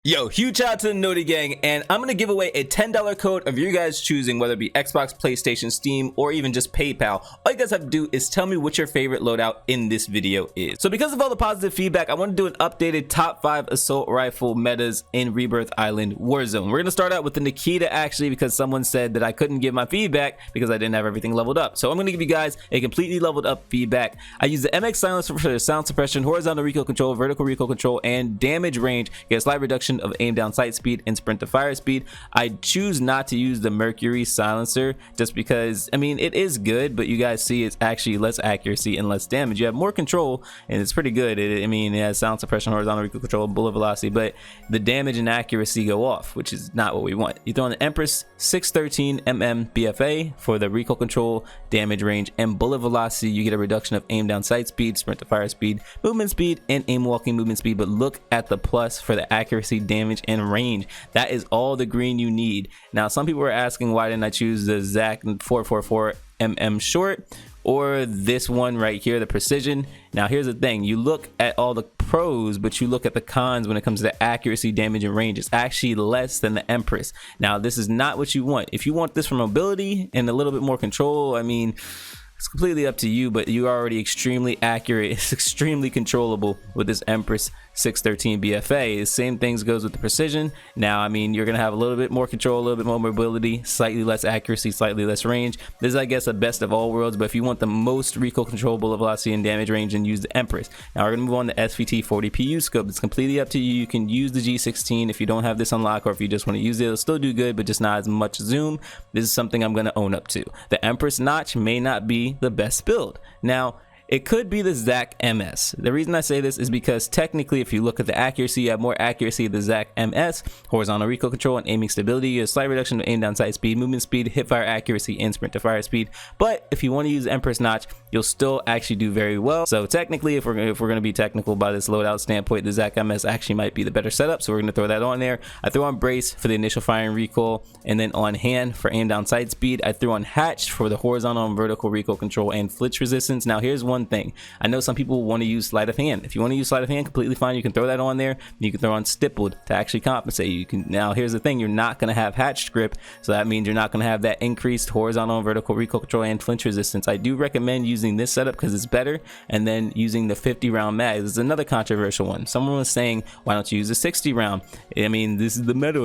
Yo, huge shout out to the Naughty Gang, and I'm gonna give away a $10 code of your guys choosing, whether it be Xbox, PlayStation, Steam, or even just PayPal. All you guys have to do is tell me what your favorite loadout in this video is. So because of all the positive feedback, I want to do an updated top 5 assault rifle metas in Rebirth Island Warzone. We're gonna start out with the Nikita, actually, because someone said that I couldn't give my feedback because I didn't have everything leveled up. So I'm gonna give you guys a completely leveled up feedback. I use the MX silencer for the sound suppression, horizontal recoil control, vertical recoil control, and damage range. Get a slight reduction of aim down sight speed and sprint to fire speed. I choose not to use the Mercury silencer just because, I mean, it is good, but you guys see it's actually less accuracy and less damage. You have more control and it's pretty good. I mean, it has sound suppression, horizontal recoil control, bullet velocity, but the damage and accuracy go off, which is not what we want. You throw in the Empress 613 BFA for the recoil control, damage range, and bullet velocity. You get a reduction of aim down sight speed, sprint to fire speed, movement speed, and aim walking movement speed. But look at the plus for the accuracy, damage, and range. That is all the green you need. Now, some people were asking why didn't I choose the Zach 444 short or this one right here, the precision. Now here's the thing, you look at all the pros, but you look at the cons when it comes to the accuracy, damage, and range. It's actually less than the Empress. Now this is not what you want. If you want this for mobility and a little bit more control, I mean, it's completely up to you, but you're already extremely accurate. It's extremely controllable with this Empress 613 BFA. The same things goes with the precision. Now, I mean, you're gonna have a little bit more control, a little bit more mobility, slightly less accuracy, slightly less range. This is, I guess, a best of all worlds, but if you want the most recoil control, bullet velocity, and damage range, then use the Empress. Now we're gonna move on to SVT 40 PU scope. It's completely up to you. You can use the G16 if you don't have this unlocked, or if you just want to use it, it'll still do good, but just not as much zoom. This is something I'm gonna own up to. The Empress notch may not be the best build. Now, it could be the Zach MS. The reason I say this is because technically, if you look at the accuracy, you have more accuracy of the Zach MS, horizontal recoil control, and aiming stability. You have a slight reduction of aim down sight speed, movement speed, hip fire accuracy, and sprint to fire speed. But if you want to use Empress notch, you'll still actually do very well. So technically, if we're going to be technical by this loadout standpoint, the Zach MS actually might be the better setup. So we're going to throw that on there. I threw on brace for the initial firing recoil, and then on hand for aim down sight speed. I threw on hatched for the horizontal and vertical recoil control and flitch resistance. Now here's one thing. I know some people want to use sleight of hand. If you want to use sleight of hand, completely fine. You can throw that on there. You can throw on stippled to actually compensate. You can. Now here's the thing, you're not going to have hatched grip, so that means you're not going to have that increased horizontal and vertical recoil control and flinch resistance. I do recommend using this setup because it's better, and then using the 50 round mag. This is another controversial one. Someone was saying, why don't you use a 60 round? I mean, this is the meta,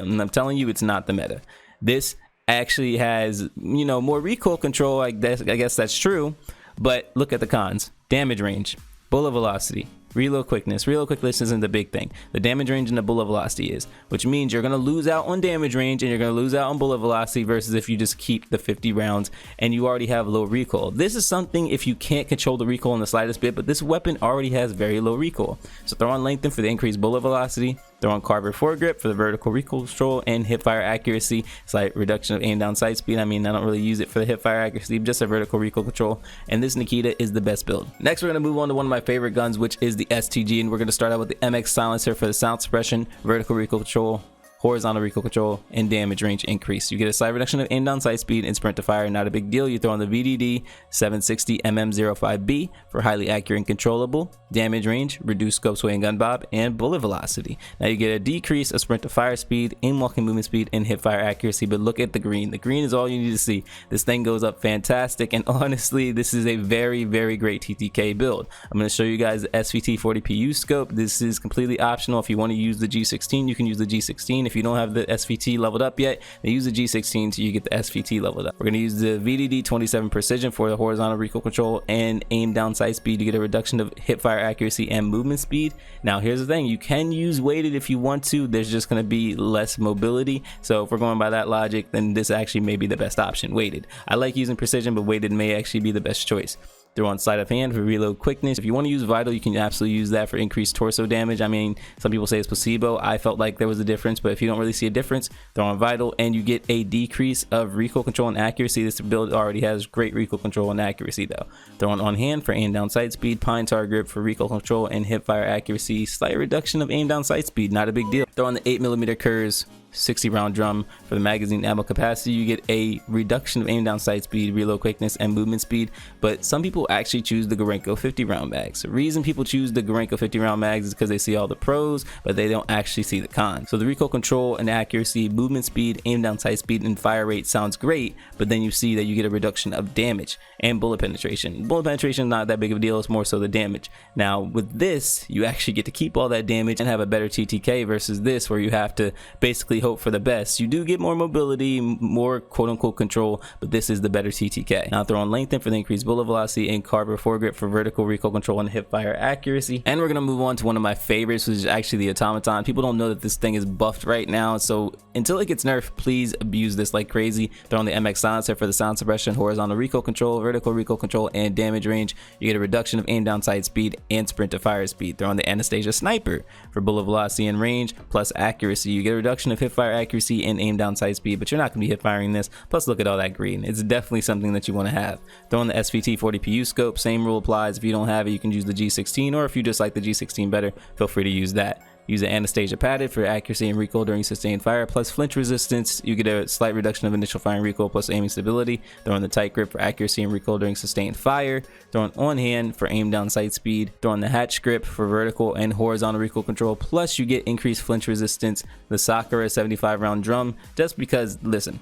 and I'm telling you, it's not the meta. This actually has, you know, more recoil control. I guess that's true. But look at the cons. Damage range, bullet velocity, reload quickness. Reload quickness isn't the big thing. The damage range and the bullet velocity is, which means you're going to lose out on damage range and you're going to lose out on bullet velocity versus if you just keep the 50 rounds and you already have low recoil. This is something if you can't control the recoil in the slightest bit, but this weapon already has very low recoil. So throw on lengthen for the increased bullet velocity, throw on Carbine foregrip for the vertical recoil control and hip fire accuracy, slight reduction of aim down sight speed. I mean, I don't really use it for the hip fire accuracy, just a vertical recoil control, and this Nikita is the best build. Next, we're going to move on to one of my favorite guns, which is the STG, and we're going to start out with the MX silencer for the sound suppression, vertical recoil control, horizontal recoil control, and damage range increase. You get a slight reduction of aim down sight speed and sprint to fire, not a big deal. You throw on the VDD 760 MM05B for highly accurate and controllable, damage range, reduced scope sway and gun bob, and bullet velocity. Now you get a decrease of sprint to fire speed, aim walking movement speed, and hip fire accuracy, but look at the green. The green is all you need to see. This thing goes up fantastic, and honestly, this is a very, very great TTK build. I'm going to show you guys the SVT 40 PU scope. This is completely optional. If you want to use the G16, you can use the G16. If you don't have the SVT leveled up yet, then use the G16 so you get the SVT leveled up. We're going to use the VDD 27 precision for the horizontal recoil control and aim down sight speed to get a reduction of hip fire accuracy and movement speed. Now here's the thing, you can use weighted if you want to. There's just going to be less mobility, so if we're going by that logic, then this actually may be the best option, weighted. I like using precision, but weighted may actually be the best choice. Throw on sleight of hand for reload quickness. If you want to use vital, you can absolutely use that for increased torso damage. I mean, some people say it's placebo. I felt like there was a difference, but if you don't really see a difference, throw on vital and you get a decrease of recoil control and accuracy. This build already has great recoil control and accuracy though. Throw on hand for aim down sight speed, pine tar grip for recoil control and hip fire accuracy, slight reduction of aim down sight speed, not a big deal. Throw on the 8mm Kurs 60 round drum. For the magazine ammo capacity, you get a reduction of aim down sight speed, reload quickness, and movement speed. But some people actually choose the Gorenko 50 round mags. The reason people choose the Gorenko 50 round mags is because they see all the pros, but they don't actually see the cons. So the recoil control and accuracy, movement speed, aim down sight speed, and fire rate sounds great, but then you see that you get a reduction of damage and bullet penetration. Bullet penetration is not that big of a deal, it's more so the damage. Now with this, you actually get to keep all that damage and have a better TTK versus this, where you have to basically hope for the best. You do get more mobility, more quote-unquote control, but this is the better TTK. Now throw on lengthen for the increased bullet velocity and Carbine foregrip for vertical recoil control and hip fire accuracy. And we're gonna move on to one of my favorites, which is actually the Automaton. People don't know that this thing is buffed right now, so until it gets nerfed, please abuse this like crazy. Throw on the MX silencer for the sound suppression, horizontal recoil control, vertical recoil control, and damage range. You get a reduction of aim down sight speed and sprint to fire speed. Throw on the Anastasia sniper for bullet velocity and range plus accuracy. You get a reduction of hip fire accuracy and aim down sight speed, but you're not going to be hip firing this. Plus look at all that green. It's definitely something that you want to have. Throw on the SVT 40PU scope. Same rule applies. If you don't have it, you can use the G16, or if you just like the G16 better, feel free to use that. Use the Anastasia padded for accuracy and recoil during sustained fire plus flinch resistance. You get a slight reduction of initial fire and recoil plus aiming stability. Throw on the tight grip for accuracy and recoil during sustained fire. Throw on hand for aim down sight speed. Throw on the hatch grip for vertical and horizontal recoil control, plus you get increased flinch resistance. The Sakura 75 round drum, just because, listen,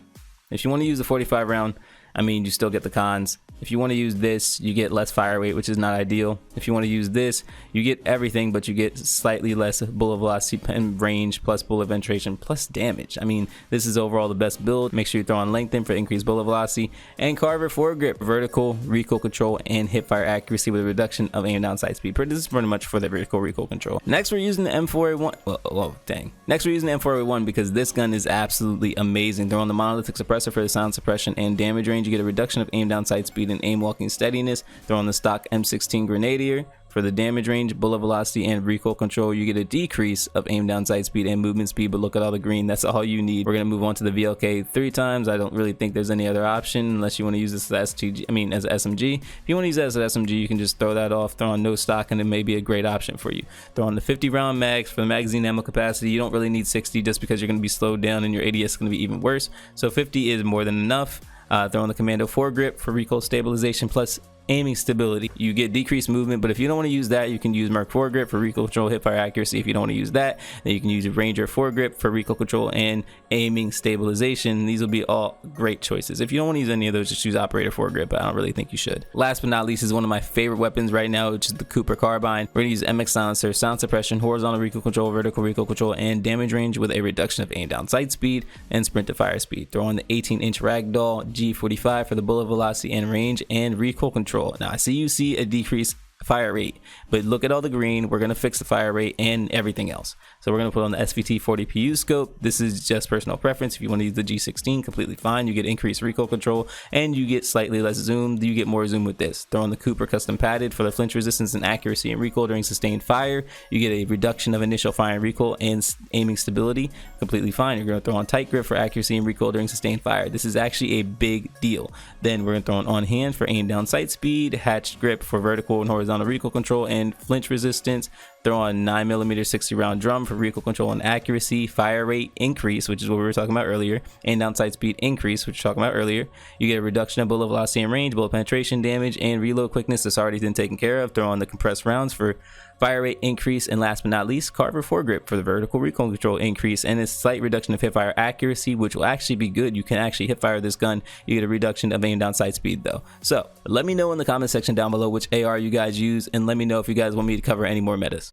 if you want to use the 45 round, I mean, you still get the cons. If you want to use this, you get less fire rate, which is not ideal. If you want to use this, you get everything, but you get slightly less bullet velocity and range, plus bullet penetration, plus damage. I mean, this is overall the best build. Make sure you throw on lengthen for increased bullet velocity, and Carbine foregrip, vertical recoil control, and hip fire accuracy with a reduction of aim down sight speed. This is pretty much for the vertical recoil control. Next, we're using the M4A1. Next, we're using the M4A1 because this gun is absolutely amazing. Throw on the monolithic suppressor for the sound suppression and damage range. You get a reduction of aim down sight speed and aim walking steadiness. Throw on the stock M16 Grenadier for the damage range, bullet velocity, and recoil control. You get a decrease of aim down sight speed and movement speed, but look at all the green. That's all you need. We're gonna move on to the VLK 3 times. I don't really think there's any other option unless you want to use this as as SMG. If you want to use that as an SMG, you can just throw that off, throw on no stock, and it may be a great option for you. Throw on the 50 round mags for the magazine ammo capacity. You don't really need 60 just because you're gonna be slowed down and your ADS is gonna be even worse. So 50 is more than enough. Throw on the Commando foregrip for recoil stabilization plus aiming stability. You get decreased movement, but if you don't want to use that, you can use Merc foregrip for recoil control, hip fire accuracy. If you don't want to use that, then you can use Ranger foregrip for recoil control and aiming stabilization. These will be all great choices. If you don't want to use any of those, just use operator foregrip, but I don't really think you should. Last but not least is one of my favorite weapons right now, which is the Cooper Carbine. We're gonna use MX silencer, sound suppression, horizontal recoil control, vertical recoil control, and damage range with a reduction of aim down sight speed and sprint to fire speed. Throw on the 18-inch ragdoll G45 for the bullet velocity and range and recoil control. Now I see you see a decrease fire rate, but look at all the green. We're gonna fix the fire rate and everything else. So we're gonna put on the SVT 40PU scope. This is just personal preference. If you want to use the G16, completely fine. You get increased recoil control and you get slightly less zoom. You get more zoom with this. Throw on the Cooper custom padded for the flinch resistance and accuracy and recoil during sustained fire. You get a reduction of initial fire and recoil and aiming stability. Completely fine. You're gonna throw on tight grip for accuracy and recoil during sustained fire. This is actually a big deal. Then we're gonna throw on hand for aim down sight speed, hatched grip for vertical and horizontal recoil control and flinch resistance. Throw on 9mm 60 round drum for recoil control and accuracy, fire rate increase, which is what we were talking about earlier, and down sight speed increase, which we were talking about earlier. You get a reduction of bullet velocity and range, bullet penetration, damage, and reload quickness that's already been taken care of. Throw on the compressed rounds for fire rate increase, and last but not least, Carbine foregrip for the vertical recoil control increase and a slight reduction of hip fire accuracy, which will actually be good. You can actually hip fire this gun. You get a reduction of aim down sight speed though. So let me know in the comment section down below which AR you guys use, and let me know if you guys want me to cover any more metas.